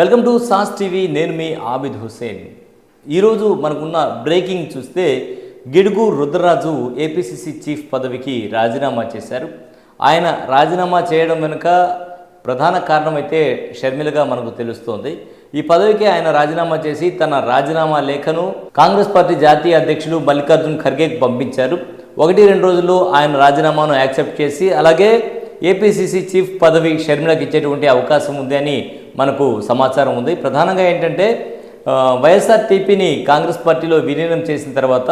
Welcome to sauce TV. నేను మీ ఆబిద్ హుసేన్. ఈరోజు మనకున్న బ్రేకింగ్ చూస్తే గిడుగు రుద్రరాజు ఏపీసీసీ చీఫ్ పదవికి రాజీనామా చేశారు. ఆయన రాజీనామా చేయడం వెనుక ప్రధాన కారణం అయితే షర్మిలగా మనకు తెలుస్తోంది. ఈ పదవికి ఆయన రాజీనామా చేసి తన రాజీనామా లేఖను కాంగ్రెస్ పార్టీ జాతీయ అధ్యక్షులు మల్లికార్జున్ ఖర్గేకి పంపించారు. 1-2 రోజుల్లో ఆయన రాజీనామాను యాక్సెప్ట్ చేసి అలాగే ఏపీసీసీ చీఫ్ పదవి షర్మిలకు ఇచ్చేటువంటి అవకాశం ఉంది అని మనకు సమాచారం ఉంది. ప్రధానంగా ఏంటంటే వైఎస్ఆర్టీపీని కాంగ్రెస్ పార్టీలో విలీనం చేసిన తర్వాత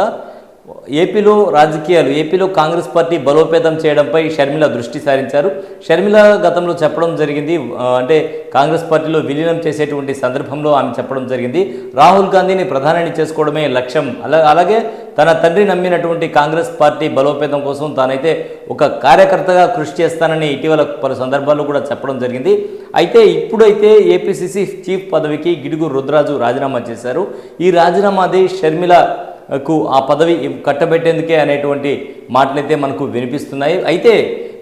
ఏపీలో కాంగ్రెస్ పార్టీ బలోపేతం చేయడంపై షర్మిల దృష్టి సారించారు. షర్మిల గతంలో చెప్పడం జరిగింది, అంటే కాంగ్రెస్ పార్టీలో విలీనం చేసేటువంటి సందర్భంలో ఆమె చెప్పడం జరిగింది, రాహుల్ గాంధీని ప్రధానిని చేసుకోవడమే లక్ష్యం, అలాగే తన తండ్రి నమ్మినటువంటి కాంగ్రెస్ పార్టీ బలోపేతం కోసం తానైతే ఒక కార్యకర్తగా కృషి చేస్తానని ఇటీవల పలు సందర్భాల్లో కూడా చెప్పడం జరిగింది. అయితే ఇప్పుడైతే ఏపీసీసీ చీఫ్ పదవికి గిడుగు రుద్రరాజు రాజీనామా చేశారు. ఈ రాజీనామాది షర్మిలకు ఆ పదవి కట్టబెట్టేందుకే అనేటువంటి మాటలైతే మనకు వినిపిస్తున్నాయి. అయితే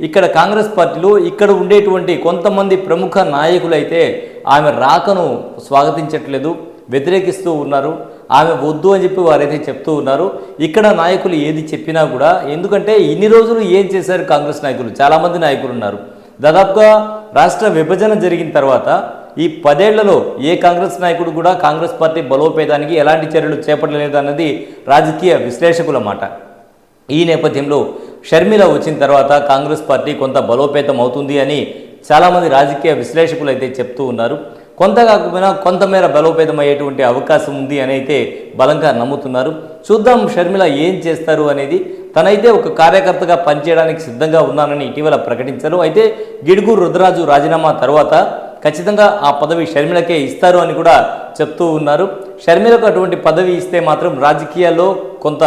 ఇక్కడ కాంగ్రెస్ పార్టీలో ఇక్కడ ఉండేటువంటి కొంతమంది ప్రముఖ నాయకులైతే ఆమె రాకను స్వాగతించట్లేదు, వ్యతిరేకిస్తూ ఉన్నారు. ఆమె వద్దు అని చెప్పి వారైతే చెప్తూ ఉన్నారు. ఇక్కడ నాయకులు ఏది చెప్పినా కూడా, ఎందుకంటే ఇన్ని రోజులు ఏం చేశారు కాంగ్రెస్ నాయకులు, చాలామంది నాయకులు ఉన్నారు. దాదాపుగా రాష్ట్ర విభజన జరిగిన తర్వాత ఈ 10 ఏళ్లలో ఏ కాంగ్రెస్ నాయకుడు కూడా కాంగ్రెస్ పార్టీ బలోపేతానికి ఎలాంటి చర్యలు చేపట్టలేదు అన్నది రాజకీయ విశ్లేషకుల మాట. ఈ నేపథ్యంలో షర్మిల వచ్చిన తర్వాత కాంగ్రెస్ పార్టీ కొంత బలోపేతం అవుతుంది అని చాలామంది రాజకీయ విశ్లేషకులు అయితే చెప్తూ ఉన్నారు. కొంత కాకపోయినా కొంతమేర బలోపేతం అయ్యేటువంటి అవకాశం ఉంది అని అయితే బలంగా నమ్ముతున్నారు. చూద్దాం షర్మిల ఏం చేస్తారు అనేది. తనైతే ఒక కార్యకర్తగా పనిచేయడానికి సిద్ధంగా ఉన్నానని ఇటీవల ప్రకటించారు. అయితే గిడుగు రుద్రరాజు రాజీనామా తర్వాత ఖచ్చితంగా ఆ పదవి షర్మిలకే ఇస్తారు అని కూడా చెప్తూ ఉన్నారు. షర్మిలకు అటువంటి పదవి ఇస్తే మాత్రం రాజకీయాల్లో కొంత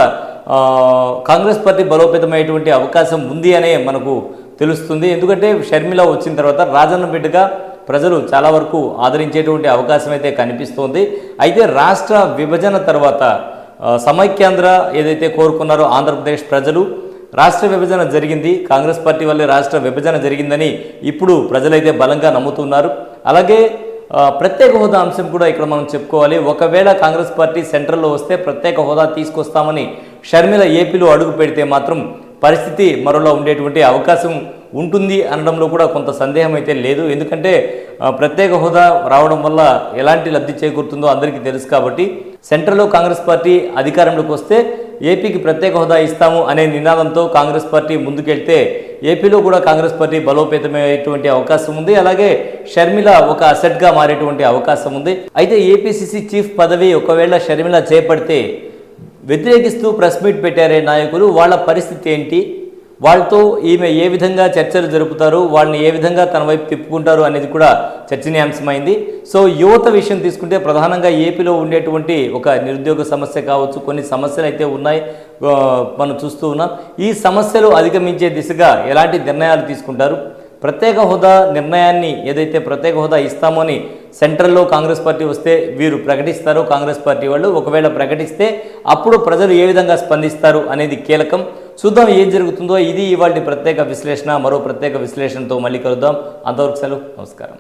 కాంగ్రెస్ పార్టీ బలోపేతమయ్యేటువంటి అవకాశం ఉంది అనే మనకు తెలుస్తుంది. ఎందుకంటే షర్మిల వచ్చిన తర్వాత రాజన్న బిడ్డగా ప్రజలు చాలా వరకు ఆదరించేటువంటి అవకాశం అయితే కనిపిస్తోంది. అయితే రాష్ట్ర విభజన తర్వాత సమైక్యాంధ్ర ఏదైతే కోరుకున్నారో ఆంధ్రప్రదేశ్ ప్రజలు, రాష్ట్ర విభజన జరిగింది, కాంగ్రెస్ పార్టీ వల్లే రాష్ట్ర విభజన జరిగిందని ఇప్పుడు ప్రజలైతే బలంగా నమ్ముతున్నారు. అలాగే ప్రత్యేక హోదా అంశం కూడా ఇక్కడ మనం చెప్పుకోవాలి. ఒకవేళ కాంగ్రెస్ పార్టీ సెంట్రల్లో వస్తే ప్రత్యేక హోదా తీసుకొస్తామని షర్మిల ఏపీలో అడుగు పెడితే మాత్రం పరిస్థితి మరోలా ఉండేటువంటి అవకాశం ఉంటుంది అనడంలో కూడా కొంత సందేహం అయితే లేదు. ఎందుకంటే ప్రత్యేక హోదా రావడం వల్ల ఎలాంటి లబ్ధి చేకూరుతుందో అందరికీ తెలుసు. కాబట్టి సెంట్రల్లో కాంగ్రెస్ పార్టీ అధికారంలోకి వస్తే ఏపీకి ప్రత్యేక హోదా ఇస్తాము అనే నినాదంతో కాంగ్రెస్ పార్టీ ముందుకెళ్తే ఏపీలో కూడా కాంగ్రెస్ పార్టీ బలోపేతమయ్యేటువంటి అవకాశం ఉంది. అలాగే షర్మిల ఒక అసెట్గా మారేటువంటి అవకాశం ఉంది. అయితే ఏపీసీసీ చీఫ్ పదవి ఒకవేళ షర్మిల చేపడితే వ్యతిరేకిస్తూ ప్రెస్ మీట్ పెట్టారే నాయకులు, వాళ్ళ పరిస్థితి ఏంటి, వాళ్ళతో ఈమె ఏ విధంగా చర్చలు జరుపుతారు, వాళ్ళని ఏ విధంగా తన వైపు తిప్పుకుంటారు అనేది కూడా చర్చనీయాంశమైంది. సో యువత విషయం తీసుకుంటే ప్రధానంగా ఏపీలో ఉండేటువంటి ఒక నిరుద్యోగ సమస్య కావచ్చు, కొన్ని సమస్యలు అయితే ఉన్నాయి, మనం చూస్తూ ఉన్నాం. ఈ సమస్యలు అధిగమించే దిశగా ఎలాంటి నిర్ణయాలు తీసుకుంటారు, ప్రత్యేక హోదా నిర్ణయాన్ని ఏదైతే ప్రత్యేక హోదా ఇస్తామని సెంట్రల్లో కాంగ్రెస్ పార్టీ వస్తే వీరు ప్రకటిస్తారో కాంగ్రెస్ పార్టీ వాళ్ళు, ఒకవేళ ప్రకటిస్తే అప్పుడు ప్రజలు ఏ విధంగా స్పందిస్తారు అనేది కీలకం. చూద్దాం ఏం జరుగుతుందో. ఇది ఇవాళ ప్రత్యేక విశ్లేషణ. మరో ప్రత్యేక విశ్లేషణతో మళ్ళీ కలుద్దాం. అంతవరకు సెలవు. నమస్కారం.